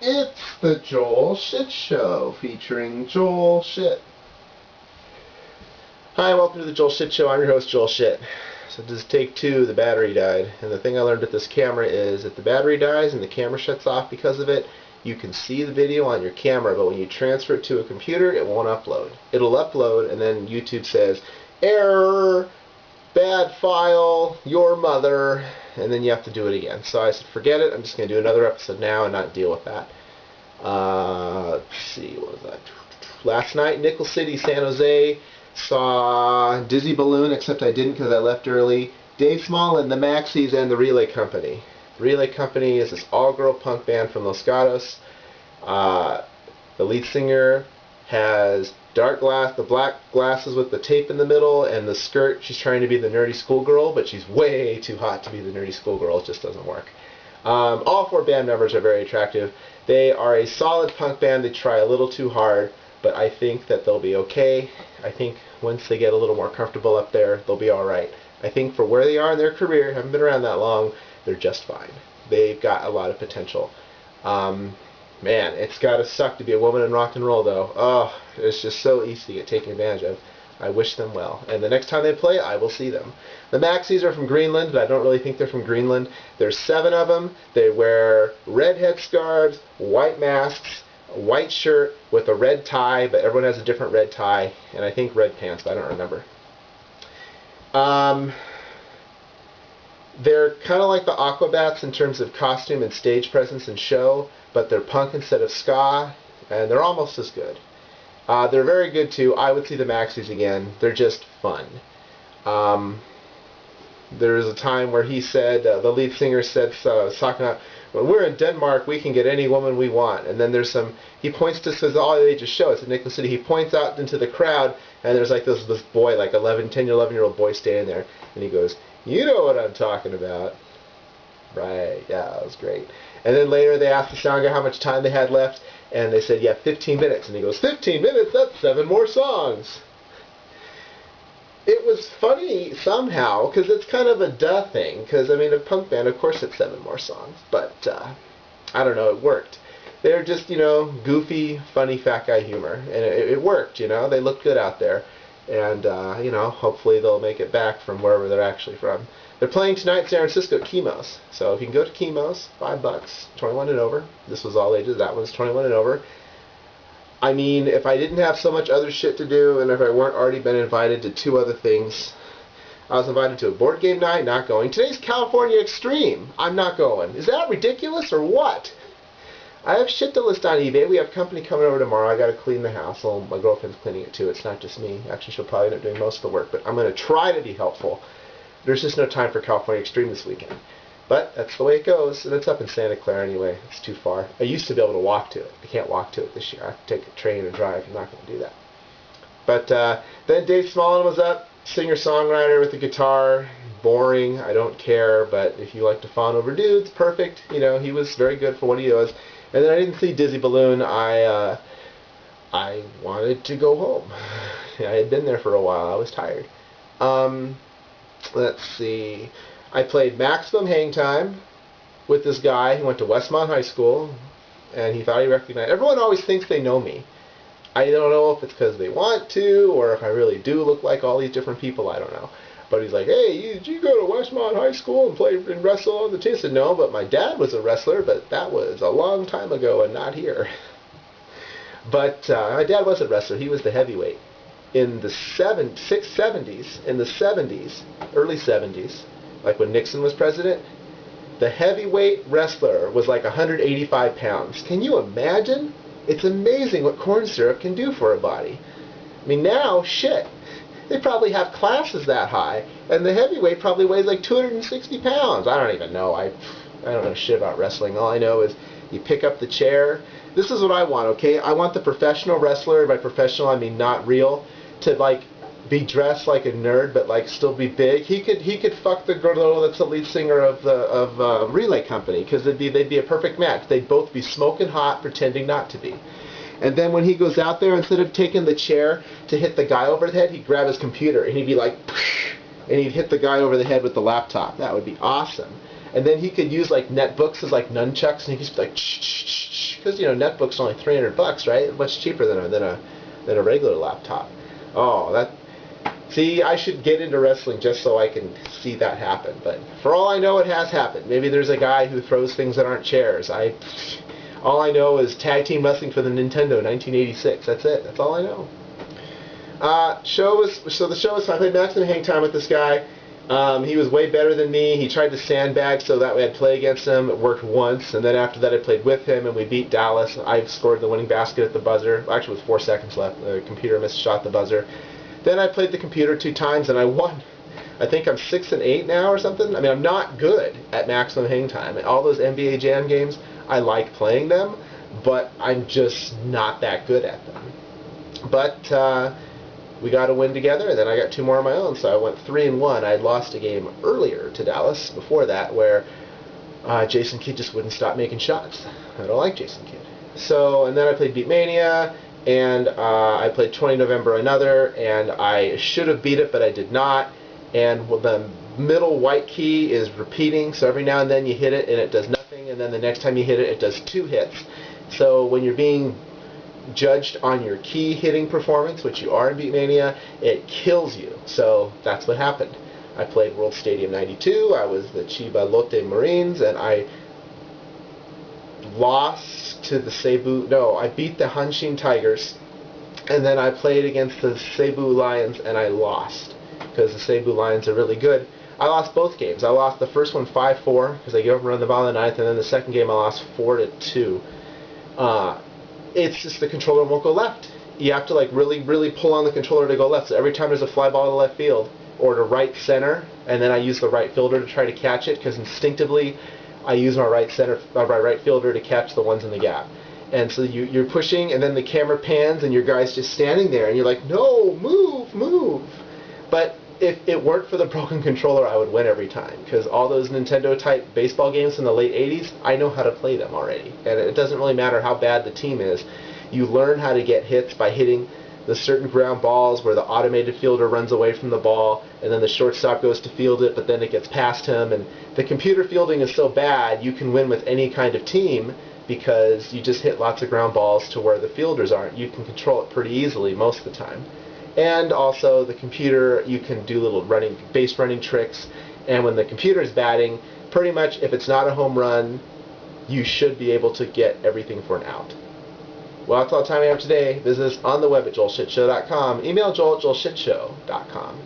It's the Joel Shit Show featuring Joel Shit. Hi, welcome to the Joel Shit Show. I'm your host, Joel Shit. So this is take two, the battery died. And the thing I learned with this camera is if the battery dies and the camera shuts off because of it, you can see the video on your camera, but when you transfer it to a computer, it won't upload. It'll upload, and then YouTube says, error, bad file, your mother, and then you have to do it again. So I said, forget it, I'm just going to do another episode now and not deal with that. Let's see, what was that? Last night, Nickel City, San Jose, saw Dizzy Balloon, except I didn't because I left early. Dave Smallin, the Maxis, and the Relay Company. The Relay Company is this all-girl punk band from Los Gatos. The lead singer has the black glasses with the tape in the middle, and the skirt, she's trying to be the nerdy schoolgirl, but she's way too hot to be the nerdy schoolgirl. It just doesn't work. All four band members are very attractive. They are a solid punk band. They try a little too hard, but I think that they'll be okay. I think once they get a little more comfortable up there, they'll be alright. I think for where they are in their career, haven't been around that long, they're just fine. They've got a lot of potential. Man, it's gotta suck to be a woman in rock and roll, though. Oh, it's just so easy to get taken advantage of. I wish them well. And the next time they play, I will see them. The Maxis are from Greenland, but I don't really think they're from Greenland. There's 7 of them. They wear red headscarves, white masks, a white shirt with a red tie, but everyone has a different red tie, and I think red pants, but I don't remember. They're kind of like the Aquabats in terms of costume and stage presence and show, but they're punk instead of ska, and they're almost as good. They're very good too. I would see the Maxis again. They're just fun. There was a time where he said, the lead singer said, talking about, when we're in Denmark, we can get any woman we want. And then there's he points to, says, all they just show, it's in Nickel City. He points out into the crowd, and there's like this boy, like 10-11-year-old boy standing there. And he goes, you know what I'm talking about. Right, yeah, that was great. And then later they asked the sound guy how much time they had left, and they said, yeah, 15 minutes. And he goes, 15 minutes? That's 7 more songs. It was funny somehow, because it's kind of a duh thing, because, I mean, a punk band, of course it's 7 more songs, but, I don't know, it worked. They're just, goofy, funny, fat guy humor, and it worked, they look good out there, and, hopefully they'll make it back from wherever they're actually from. They're playing tonight in San Francisco at Chemos, so if you can go to Chemos, $5, 21 and over. This was all ages, that one's 21 and over. I mean, if I didn't have so much other shit to do, and if I weren't already been invited to 2 other things, I was invited to a board game night, not going. Today's California Extreme, I'm not going. Is that ridiculous or what? I have shit to list on eBay. We have company coming over tomorrow. I got to clean the house. Well, my girlfriend's cleaning it too. It's not just me. Actually, she'll probably end up doing most of the work, but I'm going to try to be helpful. There's just no time for California Extreme this weekend. But that's the way it goes, and it's up in Santa Clara anyway. It's too far. I used to be able to walk to it. I can't walk to it this year. I have to take a train and drive. I'm not going to do that. But then Dave Smallin was up, singer-songwriter with the guitar. Boring. I don't care. But if you like to fawn over dudes, perfect. He was very good for what he was. And then I didn't see Dizzy Balloon. I wanted to go home. I had been there for a while. I was tired. Let's see. I played Maximum Hang Time with this guy who went to Westmont High School, and he thought he recognized. Everyone always thinks they know me. I don't know if it's because they want to, or if I really do look like all these different people. I don't know. But he's like, hey, did you go to Westmont High School and play and wrestle on the team? I said, no, but my dad was a wrestler, but that was a long time ago and not here. But my dad was a wrestler. He was the heavyweight. In the 70s, early 70s, like when Nixon was president, the heavyweight wrestler was like 185 pounds. Can you imagine? It's amazing what corn syrup can do for a body. I mean, now, shit. They probably have classes that high, and the heavyweight probably weighs like 260 pounds. I don't even know. I don't know shit about wrestling. All I know is you pick up the chair. This is what I want, okay? I want the professional wrestler, by professional I mean not real, to like be dressed like a nerd but like still be big. He could fuck the girl that's the lead singer of Relay Company, because they'd be a perfect match. They'd both be smoking hot pretending not to be. And then when he goes out there, instead of taking the chair to hit the guy over the head, he'd grab his computer and he'd be like, and he'd hit the guy over the head with the laptop. That would be awesome. And then he could use like netbooks as like nunchucks, and he could just be like, shh, shh, shh, shh. much, because netbook's only $300, right? Much cheaper than a regular laptop. Oh, that. See, I should get into wrestling just so I can see that happen. But for all I know, it has happened. Maybe there's a guy who throws things that aren't chairs. All I know is tag team wrestling for the Nintendo, 1986. That's it. That's all I know. The show was. I played maximum hang time with this guy. He was way better than me. He tried to sandbag so that way I'd play against him. It worked once, and then after that I played with him, and we beat Dallas. I scored the winning basket at the buzzer. Actually, with 4 seconds left. The computer missed shot the buzzer. Then I played the computer 2 times, and I won. I think I'm 6-8 now or something. I mean, I'm not good at maximum hang time. And all those NBA Jam games, I like playing them, but I'm just not that good at them. But we got a win together, and then I got 2 more of my own, so I went 3-1. I had lost a game earlier to Dallas before that, where Jason Kidd just wouldn't stop making shots. I don't like Jason Kidd. So, and then I played Beatmania, and I played 20 November another, and I should have beat it, but I did not. And the middle white key is repeating, so every now and then you hit it, and it does nothing, and then the next time you hit it, it does 2 hits. So when you're being judged on your key hitting performance, which you are in Beatmania, it kills you. So that's what happened. I played World Stadium 92, I was the Chiba Lotte Marines, and I lost to the I beat the Hanshin Tigers, and then I played against the Cebu Lions, and I lost, because the Cebu Lions are really good. I lost both games. I lost the first one 5-4, because I gave up and run the ball in the 9th, and then the second game I lost 4-2. It's just the controller won't go left. You have to really, really pull on the controller to go left. So every time there's a fly ball to left field or to right center, and then I use the right fielder to try to catch it, because instinctively I use my right fielder to catch the ones in the gap. And so you're pushing, and then the camera pans, and your guy's just standing there, and you're like, no, move, move. But if it weren't for the broken controller, I would win every time, because all those Nintendo-type baseball games from the late 80s, I know how to play them already. And it doesn't really matter how bad the team is. You learn how to get hits by hitting the certain ground balls where the automated fielder runs away from the ball, and then the shortstop goes to field it, but then it gets past him. And the computer fielding is so bad, you can win with any kind of team, because you just hit lots of ground balls to where the fielders aren't. You can control it pretty easily most of the time. And also the computer, you can do little base running tricks, and when the computer is batting, pretty much if it's not a home run, you should be able to get everything for an out. Well, that's all the time we have today. Visit us on the web at joelshitshow.com. Email joel@joelshitshow.com.